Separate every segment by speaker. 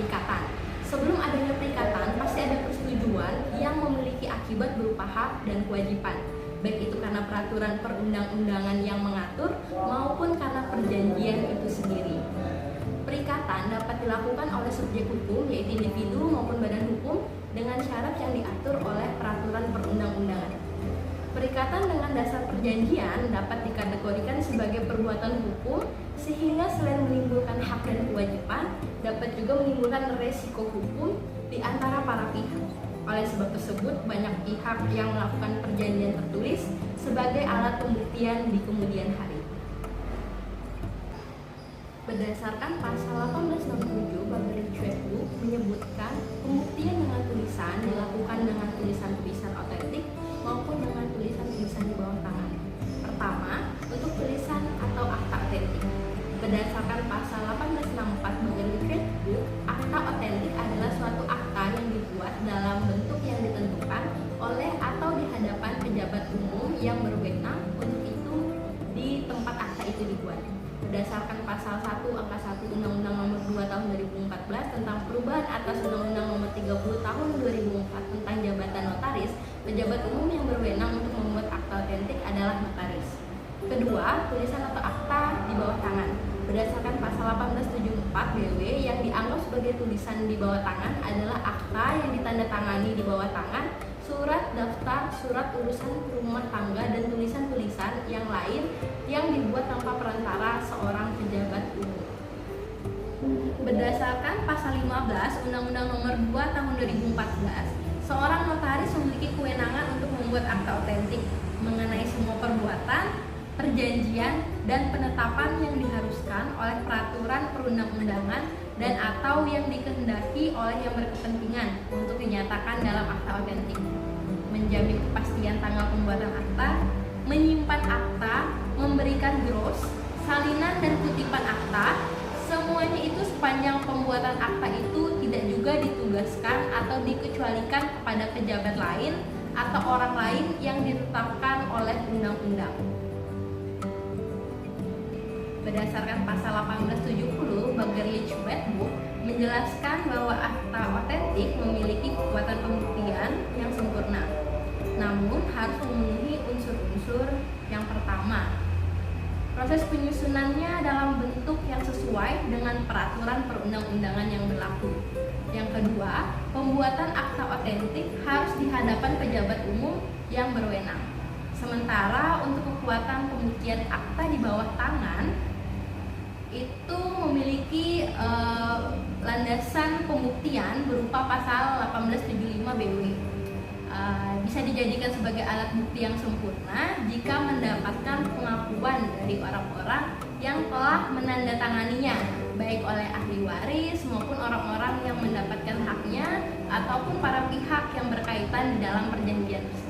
Speaker 1: perikatan. Sebelum adanya perikatan, pasti ada persetujuan yang memiliki akibat berupa hak dan kewajiban, baik itu karena peraturan perundang-undangan yang mengatur maupun karena perjanjian itu sendiri. Perikatan dapat dilakukan oleh subjek hukum, yaitu individu maupun badan hukum, dengan syarat yang diatur oleh peraturan perundang-undangan. Perikatan dengan dasar perjanjian dapat dikategorikan sebagai perbuatan hukum, sehingga selain menimbulkan hak dan kewajiban, dapat juga menimbulkan resiko hukum di antara para pihak. Oleh sebab tersebut, banyak pihak yang melakukan perjanjian tertulis sebagai alat pembuktian di kemudian hari. Berdasarkan pasal 1867 Bab Richuetu menyebutkan pembuktian dengan tulisan dilakukan dengan tulisan-tulisan otentik maupun dengan tulisan-tulisan di bawah tangan. Pertama, untuk tulisan atau akta otentik. Berdasarkan pasal 1864 Bab Richuetu, akta otentik adalah suatu akta yang dibuat dalam bentuk yang ditentukan oleh atau di hadapan pejabat umum yang berwenang untuk itu di tempat akta itu dibuat. Berdasarkan pasal 1 angka 1 Undang-Undang Nomor 2 Tahun 2014 tentang perubahan atas Undang-Undang Nomor 30 Tahun 2004 tentang jabatan notaris, pejabat umum yang berwenang untuk membuat akta otentik adalah notaris. Kedua, tulisan atau akta di bawah tangan. Berdasarkan pasal 1874 BW, yang dianggap sebagai tulisan di bawah tangan adalah akta yang ditandatangani di bawah tangan, surat daftar, surat urusan rumah tangga, dan tulisan-tulisan yang lain yang dibuat tanpa perantara seorang pejabat umum. Berdasarkan pasal 15 Undang-Undang Nomor 2 Tahun 2014, seorang notaris memiliki kewenangan untuk membuat akta otentik mengenai semua perbuatan, perjanjian, dan penetapan yang diharuskan oleh peraturan perundang-undangan dan atau yang dikehendaki oleh yang berkepentingan untuk dinyatakan dalam akta otentik. Menjamin kepastian tanggal pembuatan akta, menyimpan akta, memberikan gros, salinan dan kutipan akta, semuanya itu sepanjang pembuatan akta itu tidak juga ditugaskan atau dikecualikan kepada pejabat lain atau orang lain yang ditetapkan oleh undang-undang. Berdasarkan pasal 1870 Bagerlich-Wetboek menjelaskan bahwa akta otentik memiliki kekuatan pembuktian yang sempurna, namun harus memenuhi unsur-unsur yang pertama. Proses penyusunannya dalam bentuk yang sesuai dengan peraturan perundang-undangan yang berlaku. Yang kedua, pembuatan akta otentik harus di hadapan pejabat umum yang berwenang. Sementara untuk kekuatan pembuktian akta di bawah tangan itu memiliki landasan pembuktian berupa pasal 1875 BW. Bisa dijadikan sebagai alat bukti yang sempurna jika mendapatkan pengakuan dari orang-orang yang telah menandatanganinya, baik oleh ahli waris maupun orang-orang yang mendapatkan haknya ataupun para pihak yang berkaitan di dalam perjanjian tersebut.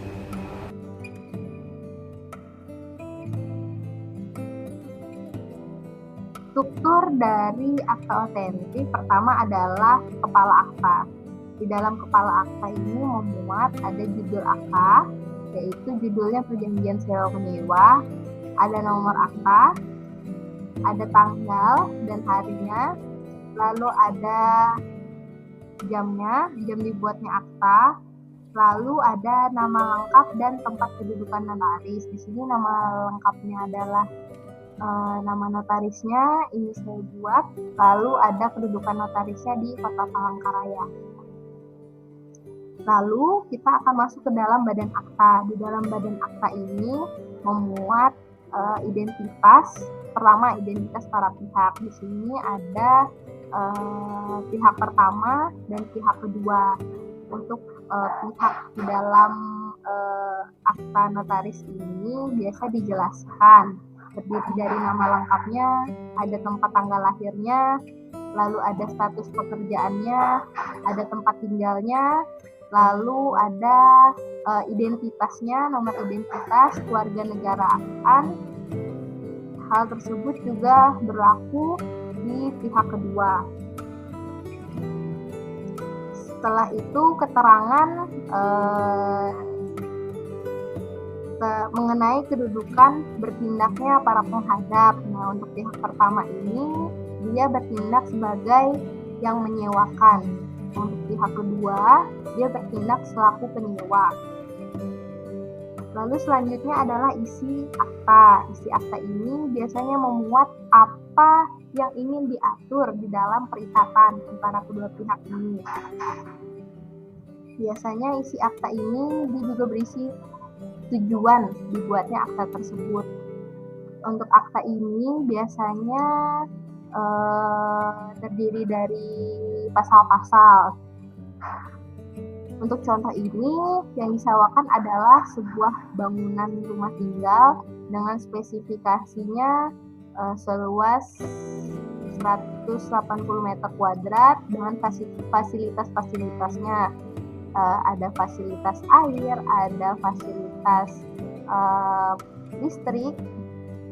Speaker 2: Struktur dari akta otentik pertama adalah kepala akta. Di dalam kepala akta ini memuat ada judul akta, yaitu judulnya perjanjian sewa menyewa, ada nomor akta, ada tanggal dan harinya, lalu ada jamnya, jam dibuatnya akta, lalu ada nama lengkap dan tempat kedudukan notaris. Di sini nama lengkapnya adalah nama notarisnya, ini saya buat, lalu ada kedudukan notarisnya di Kota Palangkaraya. Lalu kita akan masuk ke dalam badan akta. Di dalam badan akta ini memuat identitas. Pertama, identitas para pihak. Di sini ada pihak pertama dan pihak kedua. Untuk pihak di dalam akta notaris ini biasa dijelaskan terdiri dari nama lengkapnya, ada tempat tanggal lahirnya, lalu ada status pekerjaannya, ada tempat tinggalnya, lalu ada identitasnya, nomor identitas, keluarga negaraan. Hal tersebut juga berlaku di pihak kedua. Setelah itu keterangan mengenai kedudukan bertindaknya para penghadap. Nah, untuk pihak pertama ini dia bertindak sebagai yang menyewakan. Untuk pihak kedua, dia bertindak selaku penyewa. Lalu selanjutnya adalah isi akta. Isi akta ini biasanya memuat apa yang ingin diatur di dalam perikatan antara kedua pihak ini. Biasanya isi akta ini juga berisi tujuan dibuatnya akta tersebut. Untuk akta ini biasanya terdiri dari pasal-pasal. Untuk contoh ini, yang disewakan adalah sebuah bangunan rumah tinggal dengan spesifikasinya seluas 180 meter kuadrat dengan fasilitas-fasilitasnya. Ada fasilitas air, ada fasilitas listrik,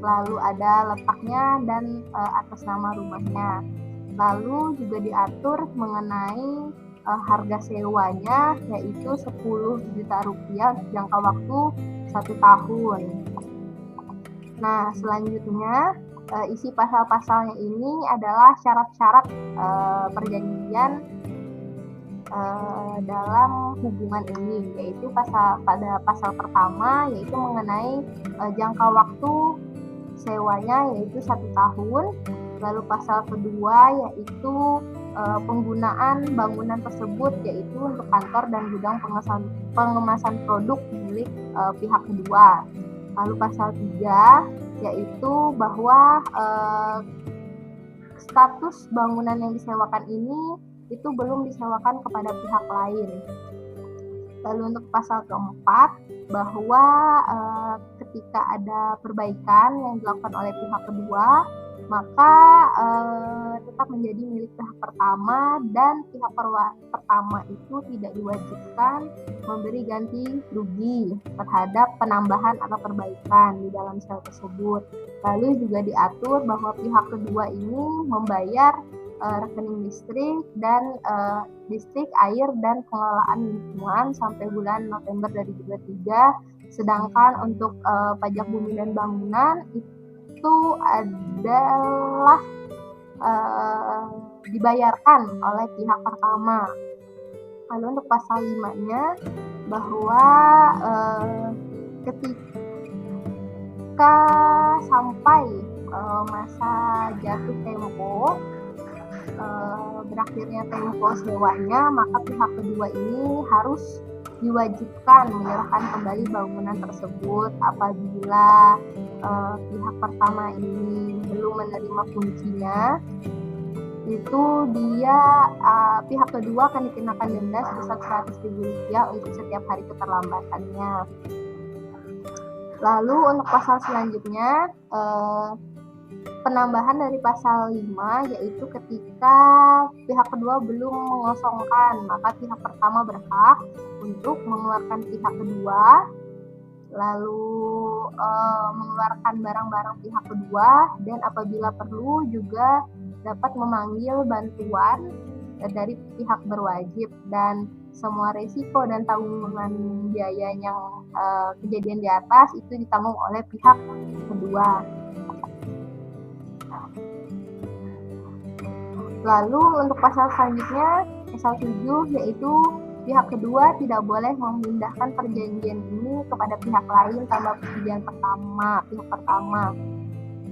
Speaker 2: lalu ada letaknya dan atas nama rumahnya. Lalu juga diatur mengenai harga sewanya, yaitu 10 juta rupiah jangka waktu 1 tahun. Nah, selanjutnya isi pasal-pasalnya ini adalah syarat-syarat perjanjian dalam hubungan ini, yaitu pada pasal pertama yaitu mengenai jangka waktu sewanya yaitu 1 tahun. Lalu pasal kedua yaitu penggunaan bangunan tersebut yaitu untuk kantor dan gudang pengemasan produk milik pihak kedua. Lalu pasal 3 yaitu bahwa status bangunan yang disewakan ini itu belum disewakan kepada pihak lain. Lalu untuk pasal keempat, bahwa ketika ada perbaikan yang dilakukan oleh pihak kedua, maka tetap menjadi milik pihak pertama dan pihak pertama itu tidak diwajibkan memberi ganti rugi terhadap penambahan atau perbaikan di dalam sel tersebut. Lalu juga diatur bahwa pihak kedua ini membayar rekening listrik dan listrik, air, dan pengelolaan lingkungan sampai bulan November 2023. Sedangkan untuk pajak bumi dan bangunan itu adalah dibayarkan oleh pihak pertama. Lalu untuk pasal 5-nya bahwa ketika sampai masa jatuh tempo, berakhirnya tempo sewanya, maka pihak kedua ini harus diwajibkan menyerahkan kembali bangunan tersebut apabila pihak pertama ini belum menerima kuncinya. Itu dia pihak kedua akan dikenakan denda sebesar Rp100.000 untuk setiap hari keterlambatannya. Lalu untuk pasal selanjutnya penambahan dari pasal 5 yaitu ketika pihak kedua belum mengosongkan, maka pihak pertama berhak untuk mengeluarkan pihak kedua, lalu mengeluarkan barang-barang pihak kedua, dan apabila perlu juga dapat memanggil bantuan dari pihak berwajib, dan semua resiko dan tanggungan biaya yang kejadian di atas itu ditanggung oleh pihak kedua. Lalu untuk pasal selanjutnya, pasal 7, yaitu pihak kedua tidak boleh memindahkan perjanjian ini kepada pihak lain tanpa persetujuan pihak pertama.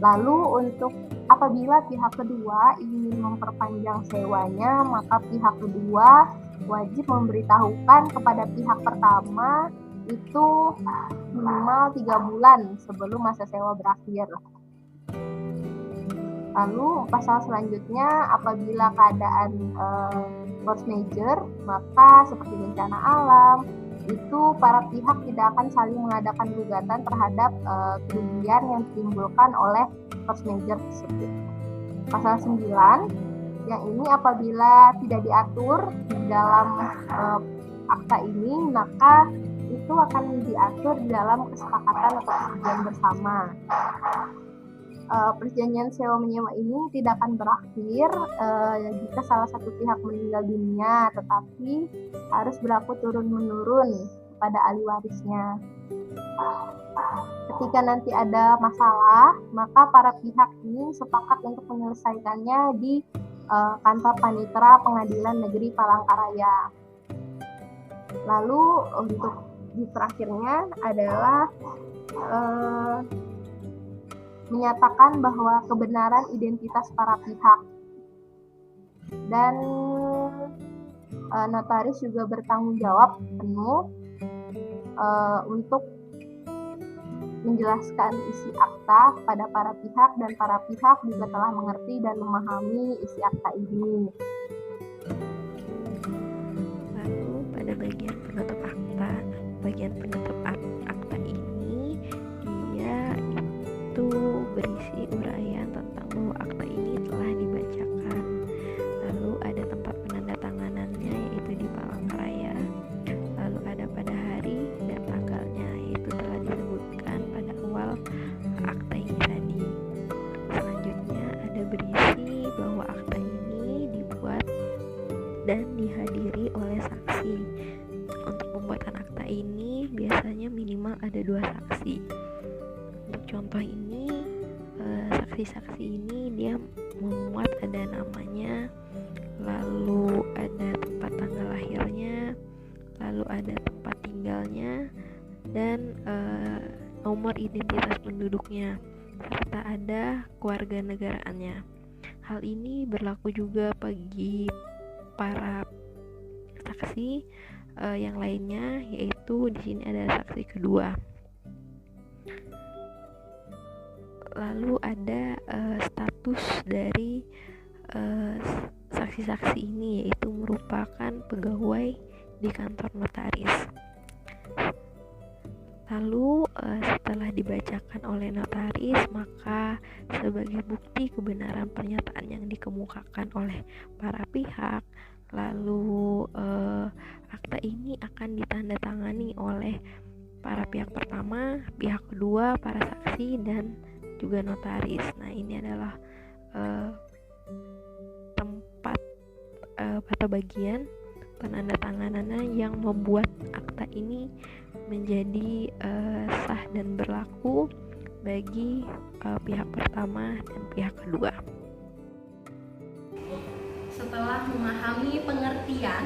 Speaker 2: Lalu untuk apabila pihak kedua ingin memperpanjang sewanya, maka pihak kedua wajib memberitahukan kepada pihak pertama itu minimal 3 bulan sebelum masa sewa berakhir. Lalu pasal selanjutnya, apabila keadaan force majeure, maka seperti bencana alam, itu para pihak tidak akan saling mengadakan gugatan terhadap kerugian yang ditimbulkan oleh force majeure tersebut. Pasal 9, yang ini apabila tidak diatur di dalam akta ini, maka itu akan diatur di dalam kesepakatan atau persetujuan bersama. Perjanjian sewa menyewa ini tidak akan berakhir jika salah satu pihak meninggal dunia, tetapi harus berlaku turun-menurun pada ahli warisnya. Ketika nanti ada masalah, maka para pihak ini sepakat untuk menyelesaikannya di kantor panitera Pengadilan Negeri Palangkaraya. Lalu untuk di terakhirnya adalah menyatakan bahwa kebenaran identitas para pihak, dan notaris juga bertanggung jawab penuh untuk menjelaskan isi akta pada para pihak, dan para pihak juga telah mengerti dan memahami isi akta ini.
Speaker 3: Lalu pada bagian penutup akta ini dia itu berisi uraian tentang bahwa akta ini telah dibacakan. Lalu ada tempat penandatanganannya yaitu di Palangkaraya. Lalu ada pada hari dan tanggalnya, yaitu telah disebutkan pada awal akta ini tadi. Selanjutnya ada berisi bahwa akta ini dibuat dan dihadiri oleh saksi. Untuk pembuatan akta ini biasanya minimal ada 2 saksi. Untuk contoh ini, saksi-saksi ini dia memuat ada namanya, lalu ada tempat tanggal lahirnya, lalu ada tempat tinggalnya, dan nomor identitas penduduknya, serta ada kewarganegaraannya. Hal ini berlaku juga bagi para saksi yang lainnya, yaitu di sini ada saksi kedua. Lalu ada status dari saksi-saksi ini, yaitu merupakan pegawai di kantor notaris. Lalu setelah dibacakan oleh notaris, maka sebagai bukti kebenaran pernyataan yang dikemukakan oleh para pihak, lalu akta ini akan ditandatangani oleh para pihak pertama, pihak kedua, para saksi, dan juga notaris. Nah, ini adalah tempat atau bagian penandatanganannya yang membuat akta ini menjadi sah dan berlaku bagi pihak pertama dan pihak kedua.
Speaker 1: Setelah memahami pengertian,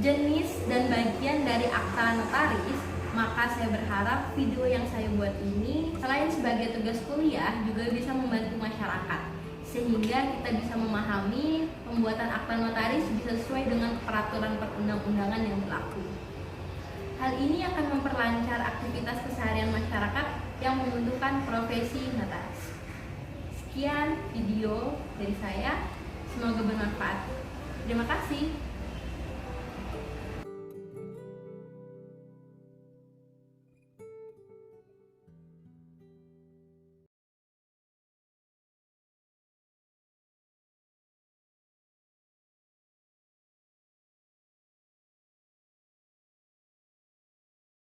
Speaker 1: jenis, dan bagian dari akta notaris, maka saya berharap video yang saya buat ini selain sebagai tugas kuliah juga bisa membantu masyarakat, sehingga kita bisa memahami pembuatan akta notaris bisa sesuai dengan peraturan perundang-undangan yang berlaku. Hal ini akan memperlancar aktivitas keseharian masyarakat yang membutuhkan profesi notaris. Sekian video dari saya, semoga bermanfaat. Terima kasih.